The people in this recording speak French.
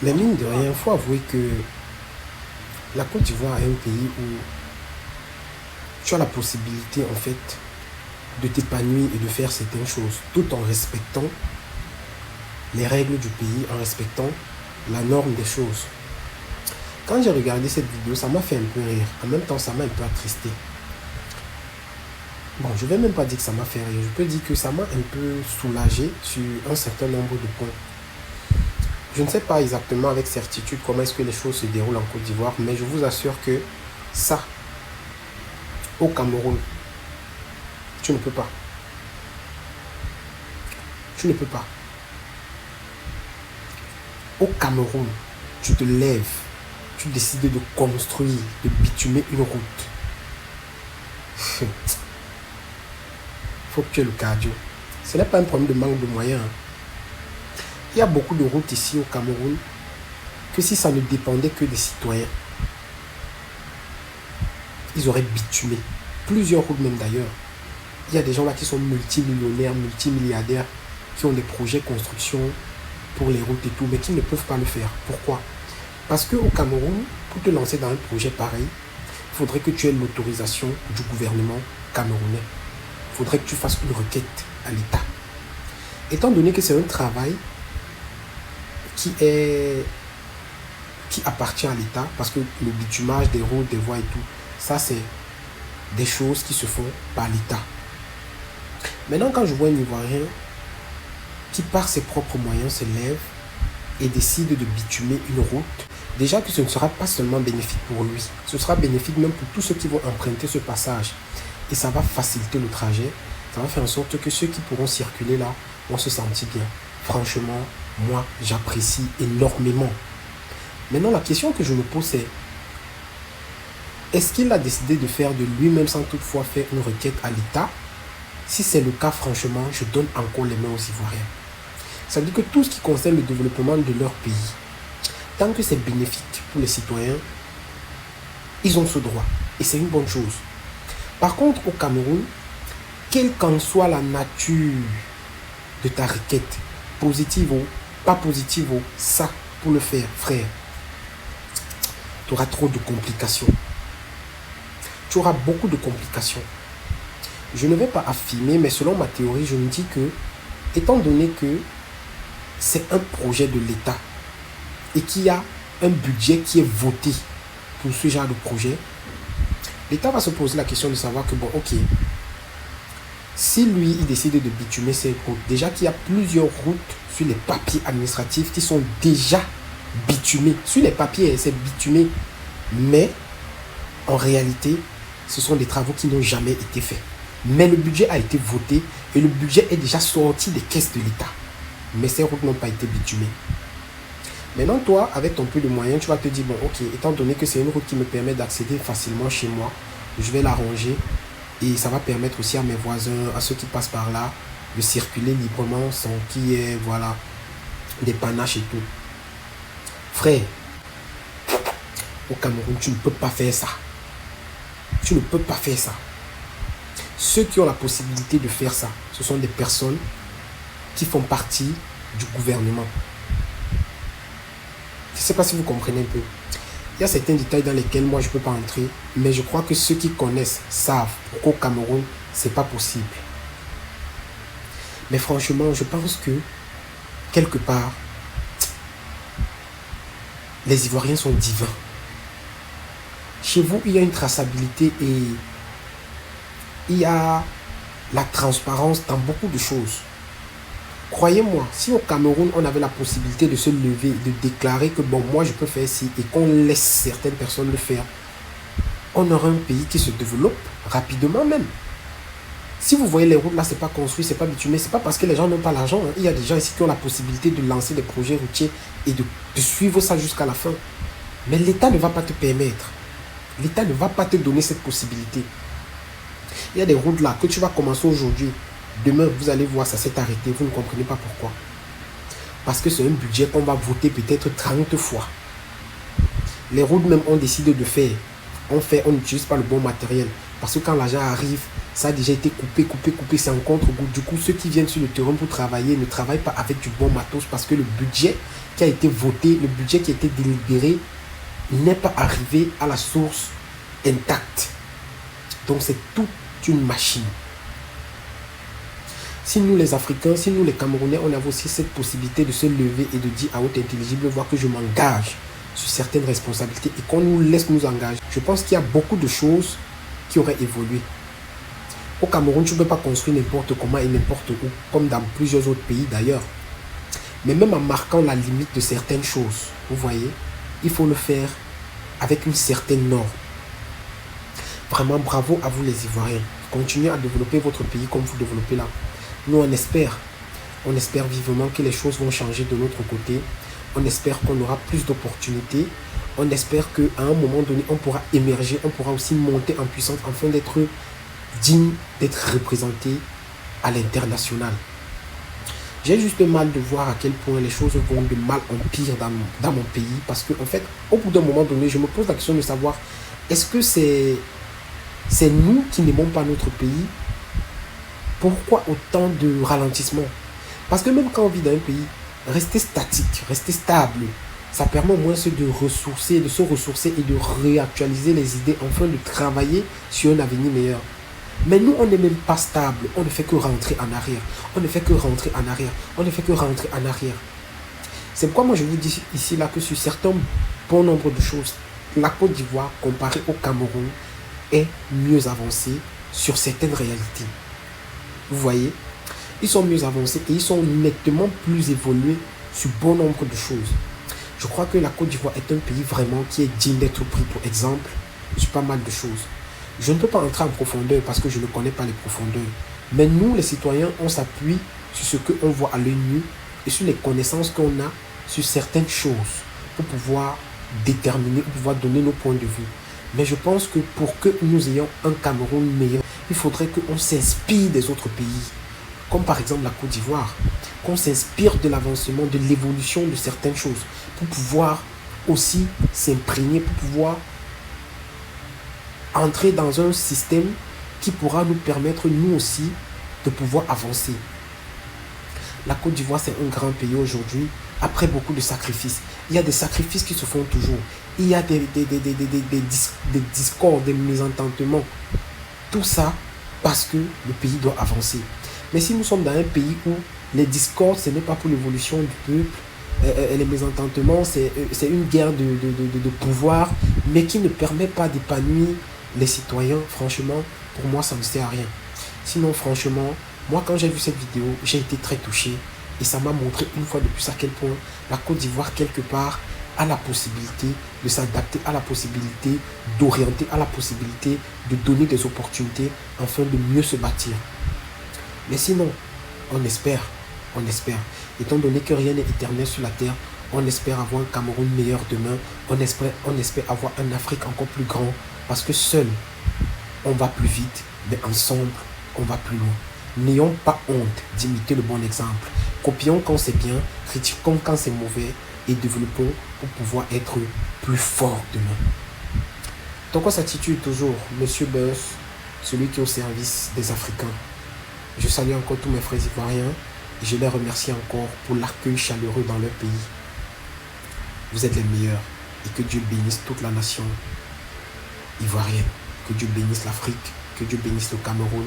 Mais mine de rien, il faut avouer que la Côte d'Ivoire est un pays où tu as la possibilité en fait de t'épanouir et de faire certaines choses tout en respectant les règles du pays, en respectant la norme des choses. Quand j'ai regardé cette vidéo, ça m'a fait un peu rire. En même temps, ça m'a un peu attristé. Bon, je ne vais même pas dire que ça m'a fait rire. Je peux dire que ça m'a un peu soulagé sur un certain nombre de points. Je ne sais pas exactement avec certitude comment est-ce que les choses se déroulent en Côte d'Ivoire, mais je vous assure que ça, au Cameroun, tu ne peux pas. Tu ne peux pas. Au Cameroun, tu te lèves, tu décides de construire, de bitumer une route. Faut que tu aies le cardio. Ce n'est pas un problème de manque de moyens. Il y a beaucoup de routes ici au Cameroun que si ça ne dépendait que des citoyens, ils auraient bitumé. Plusieurs routes même d'ailleurs. Il y a des gens là qui sont multimillionnaires, multimilliardaires, qui ont des projets de construction pour les routes et tout, mais qui ne peuvent pas le faire. Pourquoi? Parce qu'au Cameroun, pour te lancer dans un projet pareil, il faudrait que tu aies l'autorisation du gouvernement camerounais. Il faudrait que tu fasses une requête à l'État. Étant donné que c'est un travail qui appartient à l'État, parce que le bitumage des routes, des voies et tout, ça c'est des choses qui se font par l'État. Maintenant, quand je vois un Ivoirien qui par ses propres moyens se lève et décide de bitumer une route, déjà que ce ne sera pas seulement bénéfique pour lui, ce sera bénéfique même pour tous ceux qui vont emprunter ce passage. Et ça va faciliter le trajet, ça va faire en sorte que ceux qui pourront circuler là vont se sentir bien. Franchement, moi, j'apprécie énormément. Maintenant, la question que je me pose, c'est est-ce qu'il a décidé de faire de lui-même sans toutefois faire une requête à l'État? Si c'est le cas, franchement, je donne encore les mains aux Ivoiriens. Ça veut dire que tout ce qui concerne le développement de leur pays, tant que c'est bénéfique pour les citoyens, ils ont ce droit. Et c'est une bonne chose. Par contre, au Cameroun, quelle qu'en soit la nature de ta requête, positive ou pas positive, ou ça, pour le faire, frère, tu auras trop de complications. Tu auras beaucoup de complications. Je ne vais pas affirmer, mais selon ma théorie, je me dis que, étant donné que c'est un projet de l'État et qu'il y a un budget qui est voté pour ce genre de projet, l'État va se poser la question de savoir que, bon, ok, si lui, il décide de bitumer ses routes, déjà qu'il y a plusieurs routes sur les papiers administratifs qui sont déjà bitumés. Sur les papiers, c'est bitumé, mais en réalité, ce sont des travaux qui n'ont jamais été faits. Mais le budget a été voté et le budget est déjà sorti des caisses de l'État. Mais ces routes n'ont pas été bitumées. Maintenant, toi, avec ton peu de moyens, tu vas te dire, bon, ok, étant donné que c'est une route qui me permet d'accéder facilement chez moi, je vais l'arranger et ça va permettre aussi à mes voisins, à ceux qui passent par là, de circuler librement sans qu'il y ait, voilà, des panaches et tout. Frère, au Cameroun, tu ne peux pas faire ça. Tu ne peux pas faire ça. Ceux qui ont la possibilité de faire ça, ce sont des personnes qui font partie du gouvernement. Je ne sais pas si vous comprenez un peu. Il y a certains détails dans lesquels moi je ne peux pas entrer, mais je crois que ceux qui connaissent savent qu'au Cameroun, ce n'est pas possible. Mais franchement, je pense que quelque part, les Ivoiriens sont divins. Chez vous, il y a une traçabilité et il y a la transparence dans beaucoup de choses. Croyez-moi, si au Cameroun, on avait la possibilité de se lever, de déclarer que bon, moi je peux faire ci et qu'on laisse certaines personnes le faire, on aurait un pays qui se développe rapidement même. Si vous voyez les routes là, c'est pas construit, c'est pas bitumé, c'est pas parce que les gens n'ont pas l'argent. Il y a des gens ici qui ont la possibilité de lancer des projets routiers et de suivre ça jusqu'à la fin. Mais l'État ne va pas te permettre. L'État ne va pas te donner cette possibilité. Il y a des routes là que tu vas commencer aujourd'hui. Demain, vous allez voir, ça s'est arrêté. Vous ne comprenez pas pourquoi. Parce que c'est un budget qu'on va voter peut-être 30 fois. Les routes même, on décide de faire. On n'utilise pas le bon matériel. Parce que quand l'argent arrive, Ça a déjà été coupé, c'est en contre-goût. Du coup, ceux qui viennent sur le terrain pour travailler ne travaillent pas avec du bon matos parce que le budget qui a été voté, le budget qui a été délibéré n'est pas arrivé à la source intacte. Donc, c'est toute une machine. Si nous les Africains, si nous les Camerounais, on avait aussi cette possibilité de se lever et de dire à haute intelligible voix que je m'engage sur certaines responsabilités et qu'on nous laisse nous engager, je pense qu'il y a beaucoup de choses qui auraient évolué. Au Cameroun, tu ne peux pas construire n'importe comment et n'importe où, comme dans plusieurs autres pays d'ailleurs. Mais même en marquant la limite de certaines choses, vous voyez, il faut le faire avec une certaine norme. Vraiment, bravo à vous les Ivoiriens. Continuez à développer votre pays comme vous développez là. Nous, on espère vivement que les choses vont changer de notre côté. On espère qu'on aura plus d'opportunités. On espère qu'à un moment donné, on pourra émerger, on pourra aussi monter en puissance afin d'être digne d'être représenté à l'international. J'ai juste mal de voir à quel point les choses vont de mal en pire dans mon pays parce que en fait, au bout d'un moment donné, je me pose la question de savoir est-ce que c'est nous qui n'aimons pas notre pays? Pourquoi autant de ralentissement? Parce que même quand on vit dans un pays, rester statique, rester stable, ça permet au moins de se ressourcer et de réactualiser les idées afin de travailler sur un avenir meilleur. Mais nous, on n'est même pas stable. On ne fait que rentrer en arrière. On ne fait que rentrer en arrière. On ne fait que rentrer en arrière. C'est pourquoi moi je vous dis ici là que sur certains bon nombre de choses, la Côte d'Ivoire, comparée au Cameroun, est mieux avancée sur certaines réalités. Vous voyez, ils sont mieux avancés et ils sont nettement plus évolués sur bon nombre de choses. Je crois que la Côte d'Ivoire est un pays vraiment qui est digne d'être pris pour exemple sur pas mal de choses. Je ne peux pas entrer en profondeur parce que je ne connais pas les profondeurs. Mais nous, les citoyens, on s'appuie sur ce qu'on voit à l'œil nu et sur les connaissances qu'on a sur certaines choses pour pouvoir déterminer, pour pouvoir donner nos points de vue. Mais je pense que pour que nous ayons un Cameroun meilleur, il faudrait qu'on s'inspire des autres pays, comme par exemple la Côte d'Ivoire, qu'on s'inspire de l'avancement, de l'évolution de certaines choses, pour pouvoir aussi s'imprégner, pour pouvoir entrer dans un système qui pourra nous permettre, nous aussi, de pouvoir avancer. La Côte d'Ivoire, c'est un grand pays aujourd'hui, après beaucoup de sacrifices. Il y a des sacrifices qui se font toujours. Il y a des discords, des mésententements. Tout ça parce que le pays doit avancer. Mais si nous sommes dans un pays où les discords, ce n'est pas pour l'évolution du peuple, les mésententements, c'est une guerre de pouvoir, mais qui ne permet pas d'épanouir les citoyens, franchement, pour moi, ça ne sert à rien. Sinon, franchement, moi, quand j'ai vu cette vidéo, j'ai été très touché. Et ça m'a montré une fois de plus à quel point la Côte d'Ivoire, quelque part, a la possibilité de s'adapter, a la possibilité d'orienter, a la possibilité de donner des opportunités afin de mieux se bâtir. Mais sinon, on espère. Étant donné que rien n'est éternel sur la terre, on espère avoir un Cameroun meilleur demain. On espère avoir un Afrique encore plus grand. Parce que seul, on va plus vite, mais ensemble, on va plus loin. N'ayons pas honte d'imiter le bon exemple. Copions quand c'est bien, critiquons quand c'est mauvais et développons pour pouvoir être plus forts demain. Donc on s'attitule toujours Monsieur Buzz, celui qui est au service des Africains. Je salue encore tous mes frères ivoiriens et je les remercie encore pour l'accueil chaleureux dans leur pays. Vous êtes les meilleurs et que Dieu bénisse toute la nation ivoirienne. Que Dieu bénisse l'Afrique, que Dieu bénisse le Cameroun.